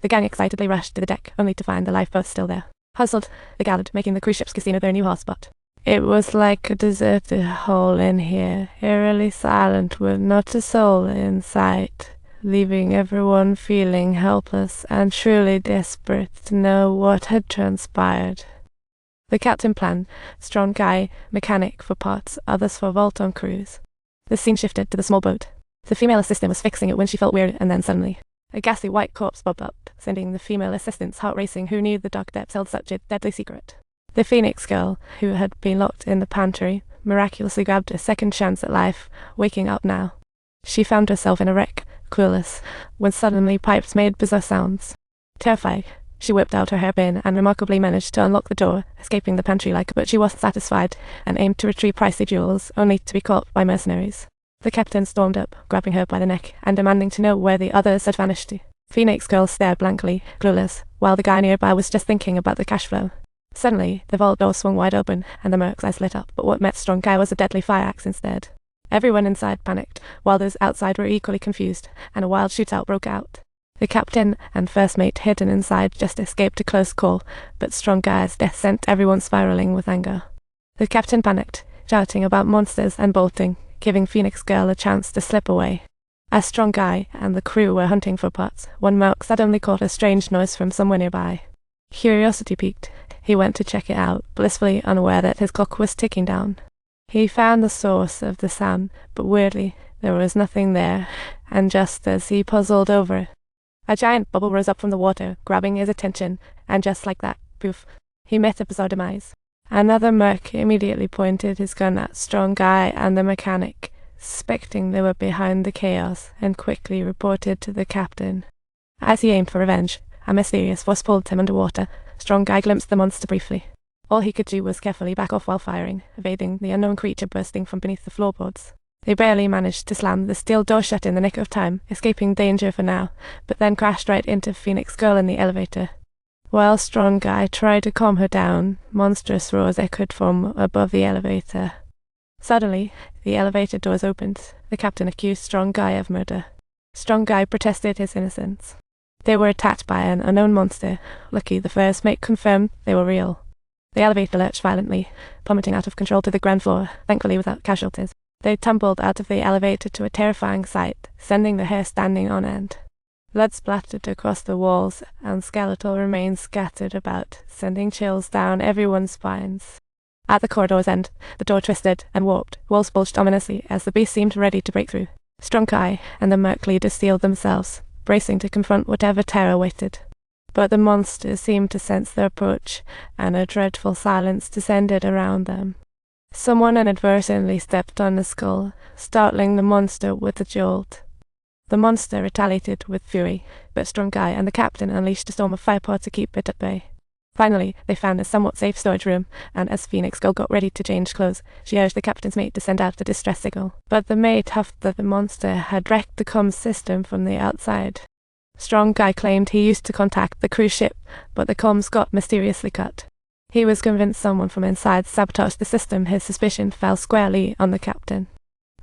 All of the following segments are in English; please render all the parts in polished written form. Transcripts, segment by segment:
The gang excitedly rushed to the deck, only to find the lifeboats still there. Puzzled, they gathered, making the cruise ship's casino their new hotspot. It was like a deserted hole in here, eerily silent with not a soul in sight, leaving everyone feeling helpless and truly desperate to know what had transpired. The captain planned, strong guy, mechanic for parts, others for vault on cruise. The scene shifted to the small boat. The female assistant was fixing it when she felt weird, and then suddenly, a ghastly white corpse bobbed up, sending the female assistant's heart racing, who knew the dark depths held such a deadly secret. The Phoenix girl, who had been locked in the pantry, miraculously grabbed a second chance at life, waking up now. She found herself in a wreck, clueless, when suddenly pipes made bizarre sounds. Terrified, she whipped out her hairpin and remarkably managed to unlock the door, escaping the pantry but she wasn't satisfied, and aimed to retrieve pricey jewels, only to be caught by mercenaries. The captain stormed up, grabbing her by the neck, and demanding to know where the others had vanished to. Phoenix girl stared blankly, clueless, while the guy nearby was just thinking about the cash flow. Suddenly, the vault door swung wide open, and the merc's eyes lit up, but what met strong guy was a deadly fire axe instead. Everyone inside panicked, while those outside were equally confused, and a wild shootout broke out. The captain and first mate hidden inside just escaped a close call, but strong guy's death sent everyone spiraling with anger. The captain panicked, shouting about monsters and bolting, giving Phoenix girl a chance to slip away. As strong guy and the crew were hunting for parts, one merc suddenly caught a strange noise from somewhere nearby. Curiosity piqued. He went to check it out, blissfully unaware that his clock was ticking down. He found the source of the sound, but weirdly, there was nothing there, and just as he puzzled over it, a giant bubble rose up from the water, grabbing his attention, and just like that, poof, he met a bizarre demise. Another merc immediately pointed his gun at strong guy and the mechanic, suspecting they were behind the chaos, and quickly reported to the captain. As he aimed for revenge, a mysterious force pulled him underwater. Strong guy glimpsed the monster briefly. All he could do was carefully back off while firing, evading the unknown creature bursting from beneath the floorboards. They barely managed to slam the steel door shut in the nick of time, escaping danger for now, but then crashed right into Phoenix girl in the elevator. While strong guy tried to calm her down, monstrous roars echoed from above the elevator. Suddenly, the elevator doors opened. The captain accused strong guy of murder. Strong guy protested his innocence. They were attacked by an unknown monster. Lucky the first mate confirmed they were real. The elevator lurched violently, plummeting out of control to the ground floor, thankfully without casualties. They tumbled out of the elevator to a terrifying sight, sending the hair standing on end. Blood splattered across the walls, and skeletal remains scattered about, sending chills down everyone's spines. At the corridor's end, the door twisted and warped, walls bulged ominously as the beast seemed ready to break through. Strong Kai and the merc leader steeled themselves, bracing to confront whatever terror waited. But the monster seemed to sense their approach, and a dreadful silence descended around them. Someone inadvertently stepped on the skull, startling the monster with a jolt. The monster retaliated with fury, but Strong Guy and the captain unleashed a storm of firepower to keep it at bay. Finally, they found a somewhat safe storage room, and as Phoenix Girl got ready to change clothes, she urged the captain's mate to send out the distress signal. But the mate huffed that the monster had wrecked the comms system from the outside. Strong Guy claimed he used to contact the cruise ship, but the comms got mysteriously cut. He was convinced someone from inside sabotaged the system. His suspicion fell squarely on the captain.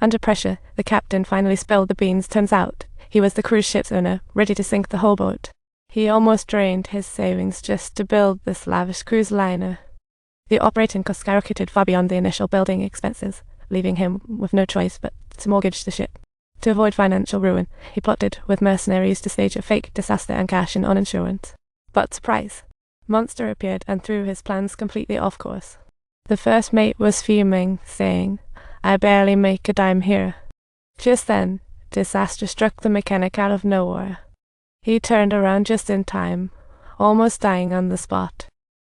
Under pressure, the captain finally spilled the beans. Turns out, he was the cruise ship's owner, ready to sink the whole boat. He almost drained his savings just to build this lavish cruise liner. The operating costs skyrocketed far beyond the initial building expenses, leaving him with no choice but to mortgage the ship. To avoid financial ruin, he plotted with mercenaries to stage a fake disaster and cash in on insurance. But surprise! Monster appeared and threw his plans completely off course. The first mate was fuming, saying, "I barely make a dime here." Just then, disaster struck the mechanic out of nowhere. He turned around just in time, almost dying on the spot.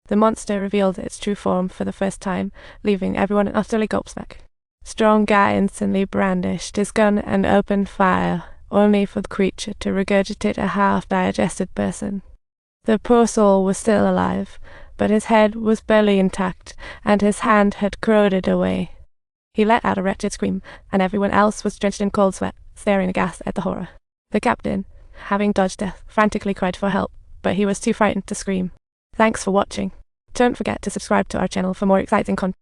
The monster revealed its true form for the first time, leaving everyone utterly gobsmacked. Strong Guy instantly brandished his gun and opened fire, only for the creature to regurgitate a half-digested person. The poor soul was still alive, but his head was barely intact, and his hand had corroded away. He let out a wretched scream, and everyone else was drenched in cold sweat, staring aghast at the horror. The captain, having dodged death, frantically cried for help, but he was too frightened to scream. Thanks for watching. Don't forget to subscribe to our channel for more exciting content.